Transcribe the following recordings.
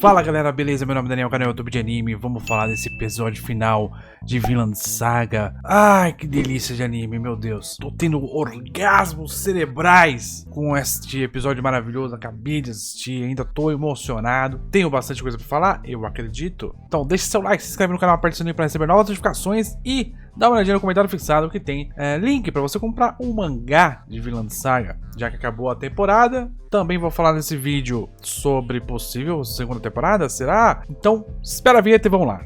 Fala galera, beleza? Meu nome é Daniel, canal YouTube de anime. Vamos falar desse episódio final de Vinland Saga. Ai, que delícia de anime, meu Deus. Tô tendo orgasmos cerebrais com este episódio maravilhoso. Acabei de assistir, ainda tô emocionado. Tenho bastante coisa pra falar, eu acredito. Então deixe seu like, se inscreve no canal, aperte o sininho pra receber novas notificações e dá uma olhadinha no comentário fixado que tem link pra você comprar um mangá de Vinland Saga, já que acabou a temporada. Também vou falar nesse vídeo sobre possível segunda temporada, será? Então, espera a vinheta e vamos lá.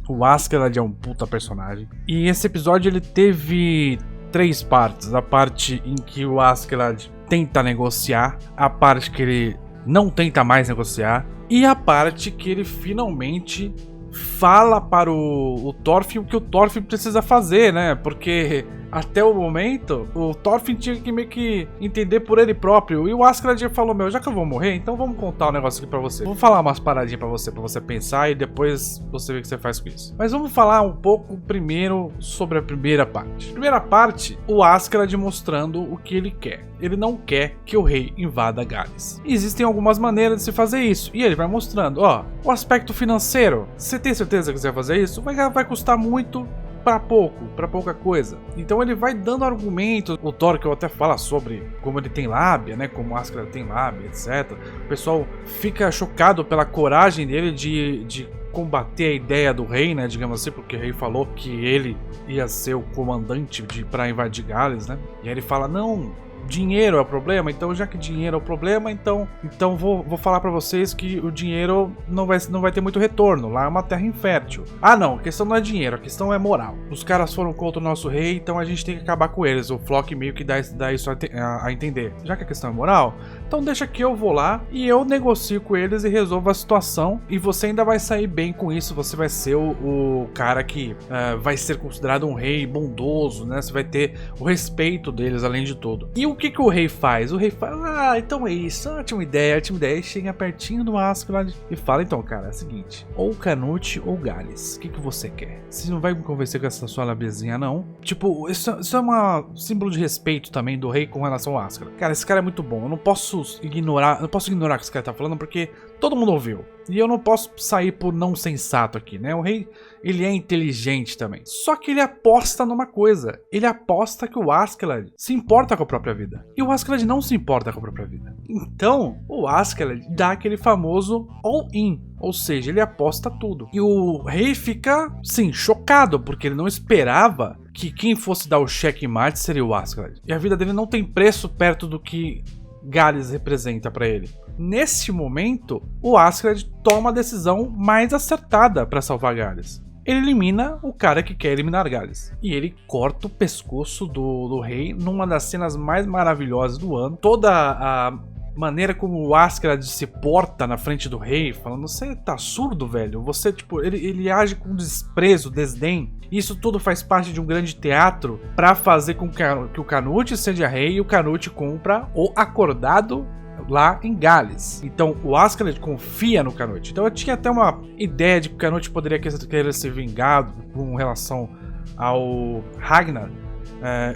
O Askeladd é um puta personagem. E esse episódio ele teve 3 partes. A parte em que o Askeladd tenta negociar, a parte que ele não tenta mais negociar, e a parte que ele finalmente fala para o Thorfinn o que o Thorfinn precisa fazer, né? Porque até o momento o Thorfinn tinha que meio que entender por ele próprio. E o Askeladd falou: meu, já que eu vou morrer, então vamos contar um negócio aqui pra você. Vou falar umas paradinhas pra você pensar e depois você vê o que você faz com isso. Mas vamos falar um pouco primeiro sobre a primeira parte. Primeira parte, o Askeladd mostrando o que ele quer. Ele não quer que o rei invada Gales. Existem algumas maneiras de se fazer isso. E ele vai mostrando, ó, o aspecto financeiro. Você tem certeza que você vai fazer isso? Vai custar muito pra pouca coisa. Então ele vai dando argumentos. O Thorkel até fala sobre como ele tem lábia, né? Como o Askeladd tem lábia, etc. O pessoal fica chocado pela coragem dele de combater a ideia do rei, né? Digamos assim, porque o rei falou que ele ia ser o comandante pra invadir Gales, né? E aí ele fala, não, dinheiro é o problema, então já que dinheiro é o problema, então vou falar pra vocês que o dinheiro não vai ter muito retorno, lá é uma terra infértil. Ah não, a questão não é dinheiro, a questão é moral. Os caras foram contra o nosso rei, então a gente tem que acabar com eles. O Flock meio que dá isso a entender. Já que a questão é moral, então deixa que eu vou lá e eu negocio com eles e resolvo a situação, e você ainda vai sair bem com isso, você vai ser o cara que vai ser considerado um rei bondoso, né? Você vai ter o respeito deles além de tudo. E o que o rei faz? O rei fala, então é isso, ótima ideia. Aí chega pertinho do Askeladd e fala, então cara, é o seguinte, ou Canute ou Gales, o que você quer? Você não vai me convencer com essa sua labezinha não? Tipo, isso é um símbolo de respeito também do rei com relação ao Askeladd. Cara, esse cara é muito bom, eu não posso ignorar o que esse cara tá falando porque todo mundo ouviu. E eu não posso sair por não sensato aqui, né? O rei, ele é inteligente também. Só que ele aposta numa coisa. Ele aposta que o Askeladd se importa com a própria vida. E o Askeladd não se importa com a própria vida. Então, o Askeladd dá aquele famoso all-in. Ou seja, ele aposta tudo. E o rei fica, sim, chocado, porque ele não esperava que quem fosse dar o checkmate seria o Askeladd. E a vida dele não tem preço perto do que Gales representa pra ele. Neste momento, o Askeladd toma a decisão mais acertada para salvar Gales. Ele elimina o cara que quer eliminar Gales. E ele corta o pescoço do rei numa das cenas mais maravilhosas do ano. Toda a maneira como o Askeladd se porta na frente do rei, falando, você tá surdo, velho? Você, tipo, ele age com desprezo, desdém. Isso tudo faz parte de um grande teatro para fazer com que o Canute seja rei e o Canute cumpra o acordado lá em Gales. Então o Askeladd confia no Canute. Então eu tinha até uma ideia de que o Canute poderia querer ser vingado com relação ao Ragnar.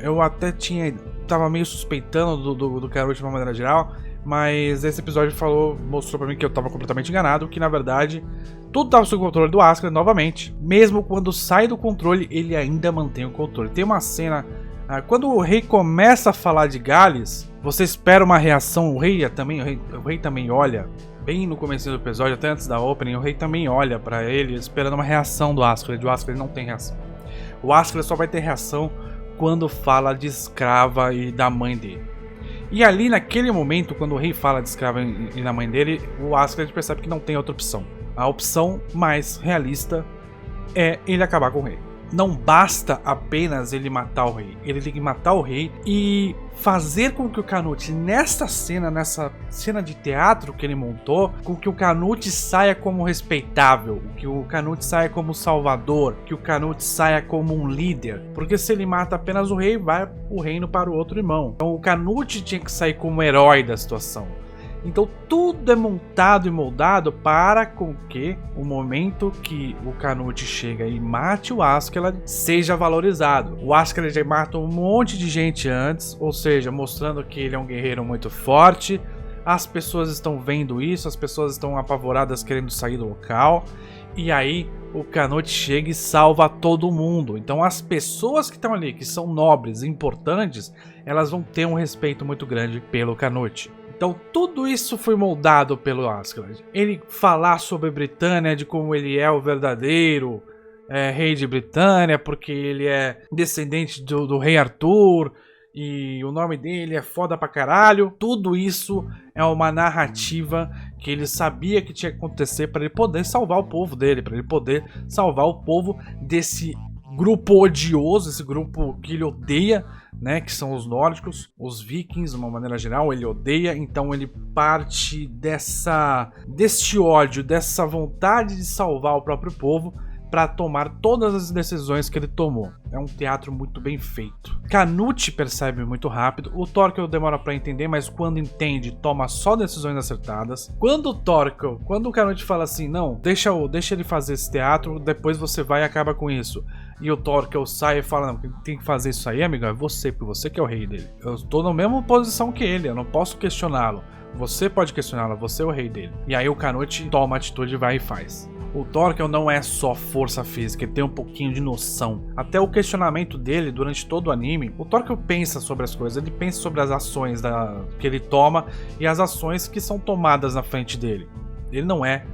Eu até tava meio suspeitando do Canute de uma maneira geral, mas esse episódio mostrou pra mim que eu tava completamente enganado, que na verdade tudo tava sob o controle do Askeladd novamente. Mesmo quando sai do controle, ele ainda mantém o controle. Tem uma cena, quando o rei começa a falar de Gales, você espera uma reação, o rei também olha, bem no começo do episódio, até antes da opening, o rei também olha pra ele, esperando uma reação do Askeladd. O Askeladd não tem reação. O Askeladd só vai ter reação quando fala de escrava e da mãe dele. E ali, naquele momento, quando o rei fala de escrava e da mãe dele, o Askeladd percebe que não tem outra opção. A opção mais realista é ele acabar com o rei. Não basta apenas ele matar o rei, ele tem que matar o rei e fazer com que o Canute, nessa cena de teatro que ele montou, com que o Canute saia como respeitável, que o Canute saia como salvador, que o Canute saia como um líder. Porque se ele mata apenas o rei, vai o reino para o outro irmão. Então o Canute tinha que sair como herói da situação. Então tudo é montado e moldado para com que o momento que o Canute chega e mate o Askeladd seja valorizado. O Askeladd já mata um monte de gente antes, ou seja, mostrando que ele é um guerreiro muito forte. As pessoas estão vendo isso, as pessoas estão apavoradas querendo sair do local. E aí o Canute chega e salva todo mundo. Então as pessoas que estão ali, que são nobres e importantes, elas vão ter um respeito muito grande pelo Canute. Então tudo isso foi moldado pelo Askeladd. Ele falar sobre Britânia, de como ele é o verdadeiro rei de Britânia, porque ele é descendente do rei Arthur, e o nome dele é foda pra caralho. Tudo isso é uma narrativa que ele sabia que tinha que acontecer para ele poder salvar o povo dele, para ele poder salvar o povo desse grupo odioso, esse grupo que ele odeia, né, que são os nórdicos, os vikings, de uma maneira geral, ele odeia. Então ele parte deste ódio, dessa vontade de salvar o próprio povo para tomar todas as decisões que ele tomou. É um teatro muito bem feito. Canute percebe muito rápido, o Thorkel demora para entender, mas quando entende, toma só decisões acertadas. Quando o Canute fala assim, não, deixa ele fazer esse teatro, depois você vai e acaba com isso. E o Thorkel sai e fala, não, quem tem que fazer isso aí, amigo, é você, porque você que é o rei dele. Eu estou na mesma posição que ele, eu não posso questioná-lo. Você pode questioná-lo, você é o rei dele. E aí o Canute toma a atitude, vai e faz. O Thorkel não é só força física, ele tem um pouquinho de noção. Até o questionamento dele durante todo o anime, o Thorkel pensa sobre as coisas, ele pensa sobre as ações que ele toma e as ações que são tomadas na frente dele. Ele não é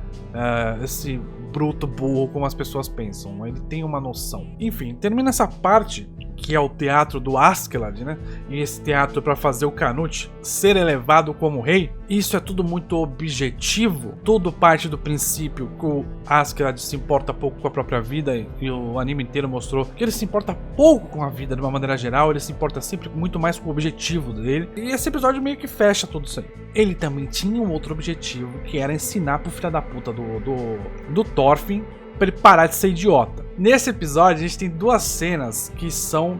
esse bruto burro como as pessoas pensam, ele tem uma noção. Enfim, termina essa parte, que é o teatro do Askeladd, né? E esse teatro para fazer o Canute ser elevado como rei. Isso é tudo muito objetivo. Tudo parte do princípio que o Askeladd se importa pouco com a própria vida, e o anime inteiro mostrou que ele se importa pouco com a vida de uma maneira geral. Ele se importa sempre muito mais com o objetivo dele. E esse episódio meio que fecha tudo isso aí. Ele também tinha um outro objetivo, que era ensinar pro filho da puta do Thorfinn pra ele parar de ser idiota. Nesse episódio a gente tem duas cenas que são: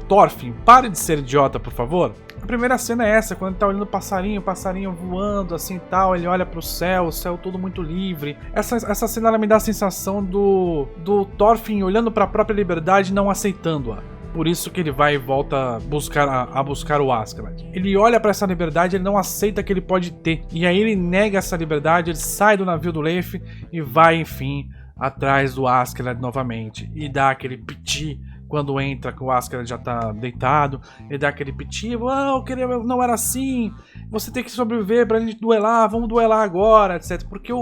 Thorfinn, pare de ser idiota, por favor. A primeira cena é essa, quando ele tá olhando o passarinho voando assim e tal, ele olha pro céu, o céu todo muito livre. Essa cena ela me dá a sensação do Thorfinn olhando pra própria liberdade e não aceitando-a. Por isso que ele vai e volta a buscar o Askeladd. Ele olha pra essa liberdade, ele não aceita que ele pode ter. E aí ele nega essa liberdade, ele sai do navio do Leif e vai, enfim, atrás do Askeladd novamente. E dá aquele piti quando entra, que o Askeladd já tá deitado. Ele dá aquele piti, eu queria, não era assim, você tem que sobreviver pra gente duelar, vamos duelar agora, etc. Porque a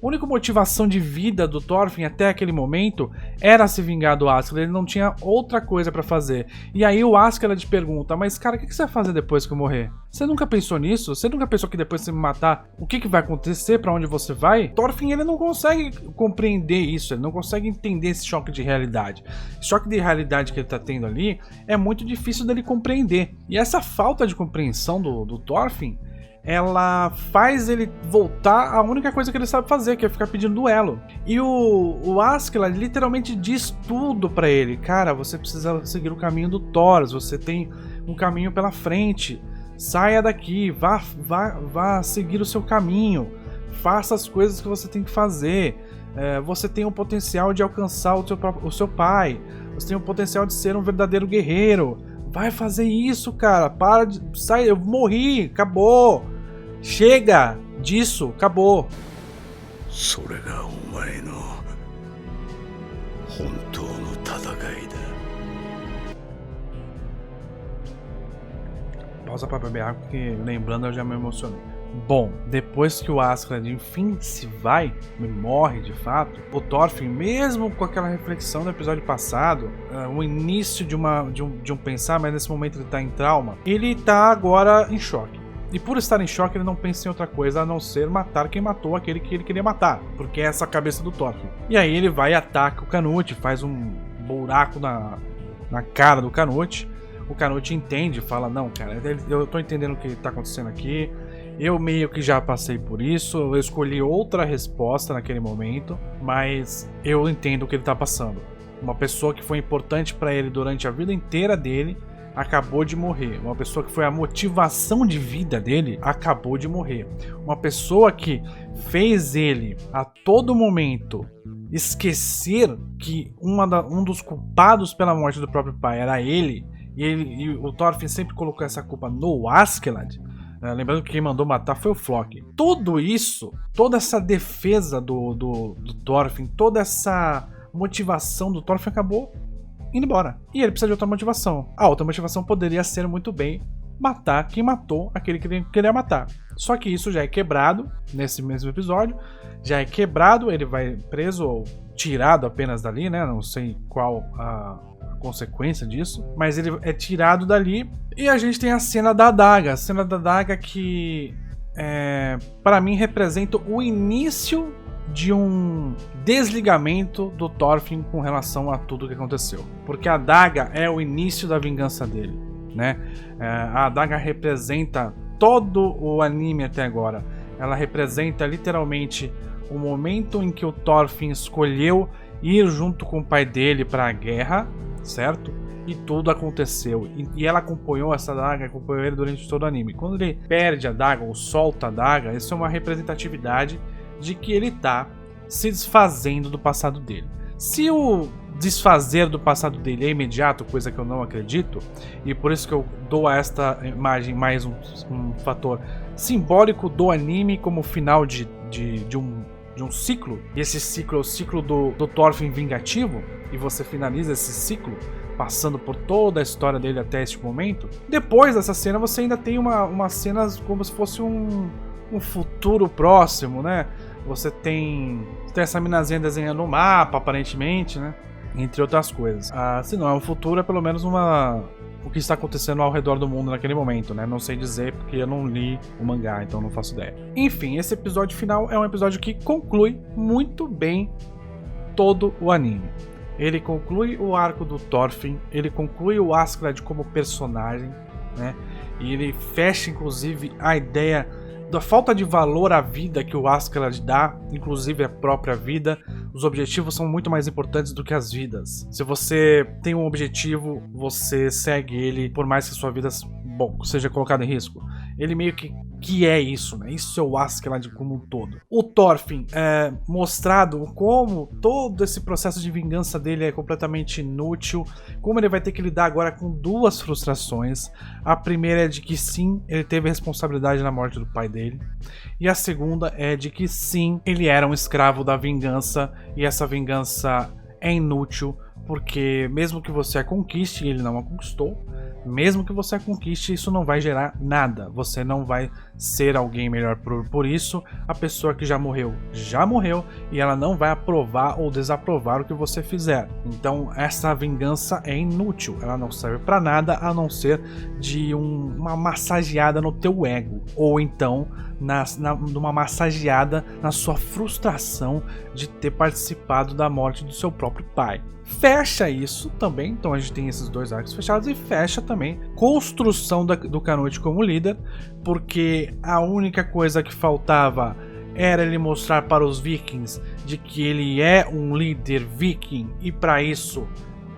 única motivação de vida do Thorfinn até aquele momento era se vingar do Askeladd, ele não tinha outra coisa pra fazer. E aí o Askeladd pergunta, mas cara, o que você vai fazer depois que eu morrer? Você nunca pensou nisso? Você nunca pensou que depois de você me matar, o que vai acontecer, pra onde você vai? Thorfinn, ele não consegue compreender isso, ele não consegue entender esse choque de realidade. Esse choque de realidade que ele tá tendo ali é muito difícil dele compreender. E essa falta de compreensão do Thorfinn, ela faz ele voltar à única coisa que ele sabe fazer, que é ficar pedindo duelo. E o Askeladd literalmente diz tudo pra ele. Cara, você precisa seguir o caminho do Thoros, você tem um caminho pela frente. Saia daqui, vá seguir o seu caminho. Faça as coisas que você tem que fazer. Você tem o potencial de alcançar o seu pai. Você tem o potencial de ser um verdadeiro guerreiro. Vai fazer isso, cara. Para de... Sai, eu morri. Acabou. Chega disso. Acabou. Pausa pra beber água, porque lembrando eu já me emocionei. Bom, depois que o Askeladd enfim se vai, morre de fato, o Thorfinn, mesmo com aquela reflexão do episódio passado, o início de um pensar, mas nesse momento ele tá em trauma, ele tá agora em choque. E por estar em choque, ele não pensa em outra coisa a não ser matar quem matou aquele que ele queria matar, porque é essa a cabeça do Thorfinn. E aí ele vai e ataca o Canute, faz um buraco na cara do Canute. O Canute entende, fala, não, cara, eu tô entendendo o que tá acontecendo aqui. Eu meio que já passei por isso, eu escolhi outra resposta naquele momento, mas eu entendo o que ele tá passando. Uma pessoa que foi importante pra ele durante a vida inteira dele acabou de morrer. Uma pessoa que foi a motivação de vida dele acabou de morrer. Uma pessoa que fez ele a todo momento esquecer que um dos culpados pela morte do próprio pai era ele, e o Thorfinn sempre colocou essa culpa no Askeladd. Lembrando que quem mandou matar foi o Floki. Tudo isso, toda essa defesa do Thorfinn, toda essa motivação do Thorfinn acabou indo embora. E ele precisa de outra motivação. A outra motivação poderia ser muito bem matar quem matou aquele que ele queria matar. Só que isso já é quebrado nesse mesmo episódio. Já é quebrado, ele vai preso ou tirado apenas dali, né? Não sei qual a consequência disso, mas ele é tirado dali. E a gente tem a cena da adaga. A cena da adaga que para mim representa o início de um desligamento do Thorfinn com relação a tudo que aconteceu. Porque a adaga é o início da vingança dele, né? A adaga representa todo o anime até agora. Ela representa literalmente o momento em que o Thorfinn escolheu ir junto com o pai dele para a guerra, certo? E tudo aconteceu. E ela acompanhou essa adaga, acompanhou ele durante todo o anime. Quando ele perde a adaga ou solta a adaga, isso é uma representatividade de que ele tá se desfazendo do passado dele. Se o desfazer do passado dele é imediato, coisa que eu não acredito, e por isso que eu dou a esta imagem mais um fator simbólico do anime como final de um ciclo, e esse ciclo é o ciclo do Thorfinn vingativo, e você finaliza esse ciclo passando por toda a história dele até este momento. Depois dessa cena você ainda tem uma cena como se fosse um futuro próximo, né? Você tem essa minazinha desenhando no mapa, aparentemente, né? Entre outras coisas. Se não é um futuro, é pelo menos o que está acontecendo ao redor do mundo naquele momento, né? Não sei dizer porque eu não li o mangá, então não faço ideia. Enfim, esse episódio final é um episódio que conclui muito bem todo o anime. Ele conclui o arco do Thorfinn, ele conclui o Askeladd como personagem, né? E ele fecha, inclusive, a ideia da falta de valor à vida que o Askeladd dá, inclusive a própria vida. Os objetivos são muito mais importantes do que as vidas. Se você tem um objetivo, você segue ele, por mais que sua vida seja colocada em risco. Ele meio que é isso, né? Isso é o Askeladd como um todo. O Thorfinn é mostrado como todo esse processo de vingança dele é completamente inútil, como ele vai ter que lidar agora com duas frustrações. A primeira é de que sim, ele teve responsabilidade na morte do pai dele, e a segunda é de que sim, ele era um escravo da vingança, e essa vingança é inútil, porque mesmo que você a conquiste, ele não a conquistou. Mesmo que você a conquiste, isso não vai gerar nada. Você não vai ser alguém melhor por isso. A pessoa que já morreu, e ela não vai aprovar ou desaprovar o que você fizer. Então essa vingança é inútil. Ela não serve pra nada a não ser de uma massageada no teu ego. Ou então numa massageada na sua frustração de ter participado da morte do seu próprio pai. Fecha isso também, então a gente tem esses dois arcos fechados, e fecha também construção do Canute como líder, porque a única coisa que faltava era ele mostrar para os vikings de que ele é um líder viking, e para isso,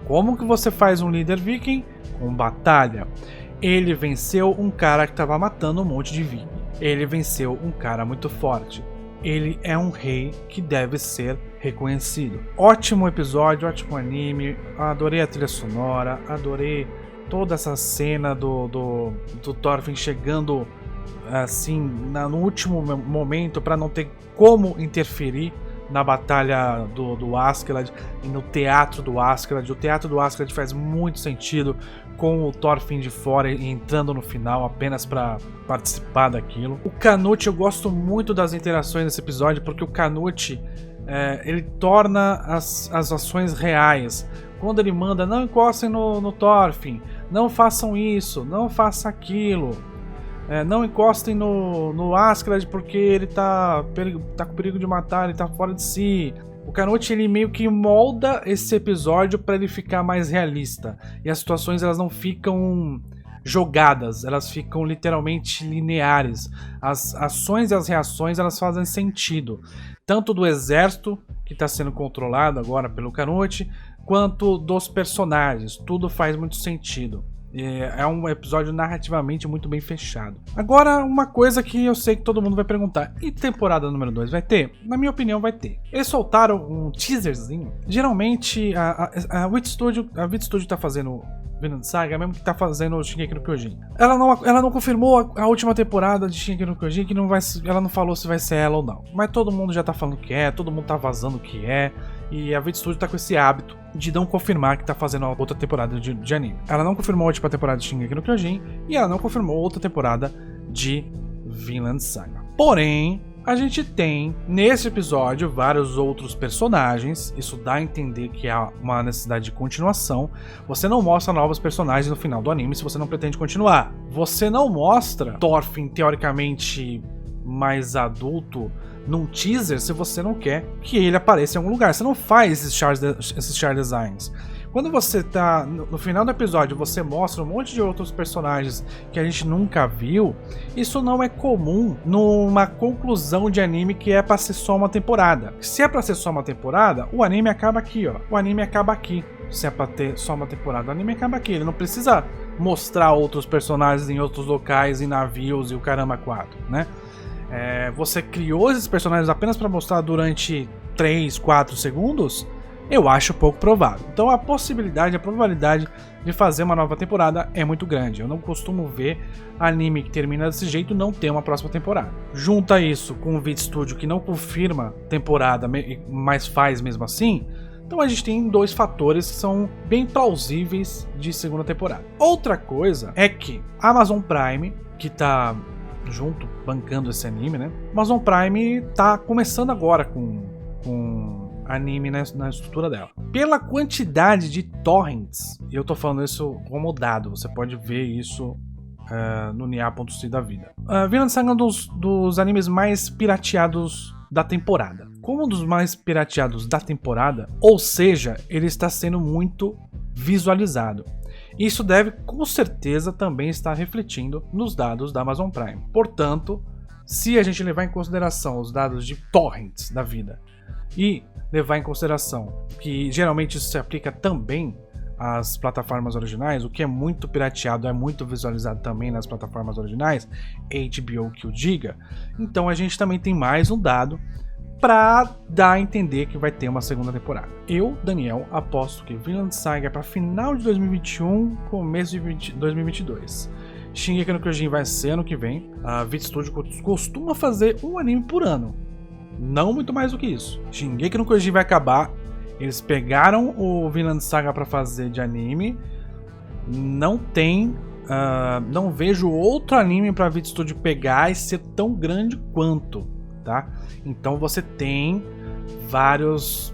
como que você faz um líder viking? Com batalha. Ele venceu um cara que estava matando um monte de viking, ele venceu um cara muito forte. Ele é um rei que deve ser reconhecido. Ótimo episódio, ótimo anime. Adorei a trilha sonora, adorei toda essa cena do Thorfinn chegando assim no último momento para não ter como interferir na batalha do Askeladd e no teatro do Askeladd. O teatro do Askeladd faz muito sentido com o Thorfinn de fora e entrando no final apenas para participar daquilo. O Canute, eu gosto muito das interações nesse episódio, porque o Canute ele torna as ações reais. Quando ele manda, não encostem no Thorfinn, não façam isso, não façam aquilo, não encostem no Askeladd porque ele tá com perigo de matar, ele tá fora de si. O Canute, ele meio que molda esse episódio para ele ficar mais realista, e as situações elas não ficam jogadas, elas ficam literalmente lineares. As ações e as reações elas fazem sentido, tanto do exército que está sendo controlado agora pelo Canute, quanto dos personagens. Tudo faz muito sentido. É um episódio narrativamente muito bem fechado. Agora, uma coisa que eu sei que todo mundo vai perguntar: e temporada número 2 vai ter? Na minha opinião, vai ter. Eles soltaram um teaserzinho. Geralmente, a Wit Studio tá fazendo Vinland Saga, mesmo que tá fazendo o Shingeki no Kyojin. Ela não confirmou a última temporada de Shingeki no Kyojin, que ela não falou se vai ser ela ou não. Mas todo mundo já tá falando que é, todo mundo tá vazando que é. E a Wit Studio tá com esse hábito de não confirmar que tá fazendo a outra temporada de anime. Ela não confirmou a última temporada de Shingeki no Kyojin e ela não confirmou outra temporada de Vinland Saga. Porém, a gente tem nesse episódio vários outros personagens. Isso dá a entender que há uma necessidade de continuação. Você não mostra novos personagens no final do anime se você não pretende continuar. Você não mostra Thorfinn teoricamente mais adulto num teaser se você não quer que ele apareça em algum lugar. Você não faz esses char designs. Quando você tá no final do episódio, você mostra um monte de outros personagens que a gente nunca viu. Isso não é comum numa conclusão de anime que é pra ser só uma temporada. Se é pra ser só uma temporada, o anime acaba aqui, ó. O anime acaba aqui. Se é pra ter só uma temporada, o anime acaba aqui. Ele não precisa mostrar outros personagens em outros locais, em navios e o caramba 4, né? Você criou esses personagens apenas para mostrar durante 3, 4 segundos, eu acho pouco provável. Então a probabilidade de fazer uma nova temporada é muito grande. Eu não costumo ver anime que termina desse jeito não ter uma próxima temporada. Junta isso com o Wit Studio que não confirma temporada, mas faz mesmo assim. Então a gente tem dois fatores que são bem plausíveis de segunda temporada. Outra coisa é que a Amazon Prime, que tá junto, bancando esse anime, né? Amazon Prime tá começando agora com anime na estrutura dela. Pela quantidade de torrents, e eu tô falando isso como dado, você pode ver isso no nia.c da vida. Vinland Saga é um dos animes mais pirateados da temporada. Como um dos mais pirateados da temporada, ou seja, ele está sendo muito visualizado. Isso deve, com certeza, também estar refletindo nos dados da Amazon Prime. Portanto, se a gente levar em consideração os dados de torrents da vida e levar em consideração que geralmente isso se aplica também às plataformas originais, o que é muito pirateado, é muito visualizado também nas plataformas originais, HBO que o diga, então a gente também tem mais um dado para dar a entender que vai ter uma segunda temporada. Eu, Daniel, aposto que Vinland Saga é para final de 2021, começo de 2022. Shingeki no Kyojin vai ser ano que vem. A Wit Studio costuma fazer um anime por ano, não muito mais do que isso. Shingeki no Kyojin vai acabar. Eles pegaram o Vinland Saga para fazer de anime. Não vejo outro anime para Wit Studio pegar e ser tão grande quanto. Tá? Então você tem vários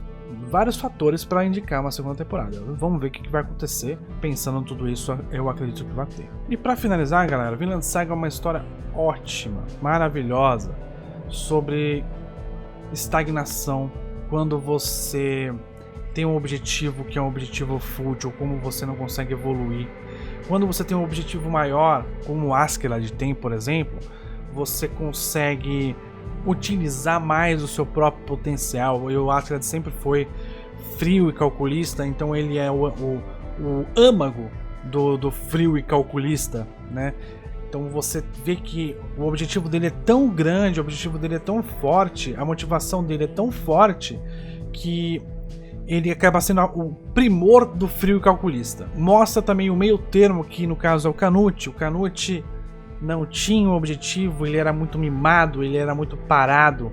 fatores para indicar uma segunda temporada. Vamos ver o que vai acontecer. Pensando em tudo isso, eu acredito que vai ter. E para finalizar, galera, Vinland Saga é uma história ótima, maravilhosa, sobre estagnação. Quando você tem um objetivo que é um objetivo fútil, como você não consegue evoluir. Quando você tem um objetivo maior, como o Askeladd tem, por exemplo, você consegue utilizar mais o seu próprio potencial. O Askeladd sempre foi frio e calculista, então ele é o âmago do frio e calculista, né? Então você vê que o objetivo dele é tão grande, o objetivo dele é tão forte, a motivação dele é tão forte que ele acaba sendo o primor do frio e calculista. Mostra também o meio termo, que no caso é o Canute. O Canute não tinha um objetivo, ele era muito mimado, ele era muito parado.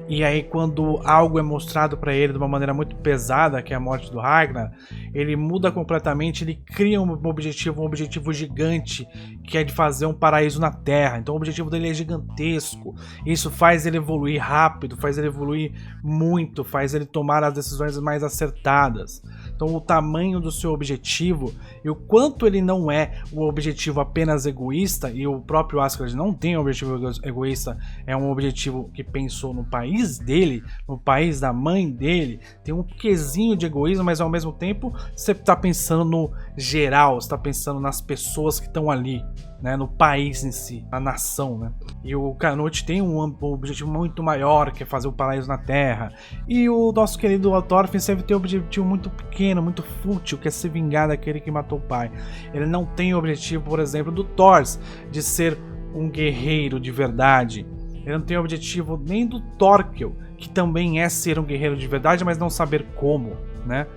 E aí quando algo é mostrado para ele de uma maneira muito pesada, que é a morte do Ragnar, ele muda completamente, ele cria um objetivo gigante, que é de fazer um paraíso na Terra. Então o objetivo dele é gigantesco, isso faz ele evoluir rápido, faz ele evoluir muito, faz ele tomar as decisões mais acertadas. Então o tamanho do seu objetivo e o quanto ele não é um objetivo apenas egoísta, e o próprio Askeladd não tem um objetivo egoísta, é um objetivo que pensou no país dele, no país da mãe dele, tem um quesinho de egoísmo, mas ao mesmo tempo você está pensando no geral, você está pensando nas pessoas que estão ali, né, no país em si, na nação, né? E o Canute tem um objetivo muito maior, que é fazer o paraíso na Terra. E o nosso querido Thorfinn sempre tem um objetivo muito pequeno, muito fútil, que é se vingar daquele que matou o pai. Ele não tem o objetivo, por exemplo, do Thor, de ser um guerreiro de verdade. Ele não tem o objetivo nem do Thorkel, que também é ser um guerreiro de verdade, mas não saber como, né?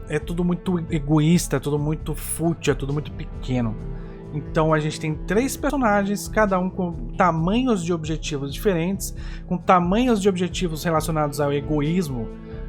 É tudo muito egoísta, é tudo muito fútil, é tudo muito pequeno. Então a gente tem 3 personagens, cada um com tamanhos de objetivos diferentes, com tamanhos de objetivos relacionados ao egoísmo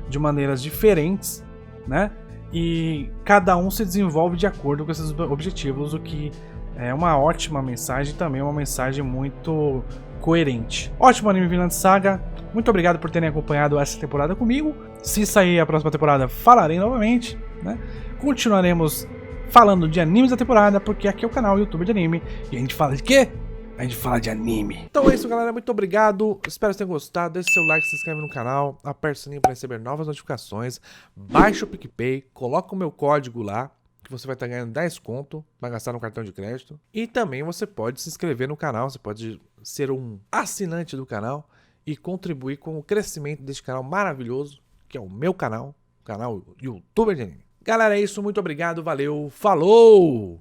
de maneiras diferentes, né? E cada um se desenvolve de acordo com esses objetivos, o que é uma ótima mensagem, também uma mensagem muito coerente. Ótimo anime Vinland Saga, muito obrigado por terem acompanhado essa temporada comigo. Se sair a próxima temporada, falarei novamente, né? Continuaremos falando de animes da temporada, porque aqui é o canal YouTube de anime, e a gente fala de quê? A gente fala de anime. Então é isso, galera, muito obrigado, espero que vocês tenham gostado, deixe seu like, se inscreve no canal, aperte o sininho para receber novas notificações, baixa o PicPay, coloca o meu código lá, que você vai estar ganhando 10 conto para gastar no cartão de crédito, e também você pode se inscrever no canal, você pode ser um assinante do canal e contribuir com o crescimento deste canal maravilhoso, que é o meu canal, o canal YouTuber de anime. Galera, é isso, muito obrigado, valeu, falou!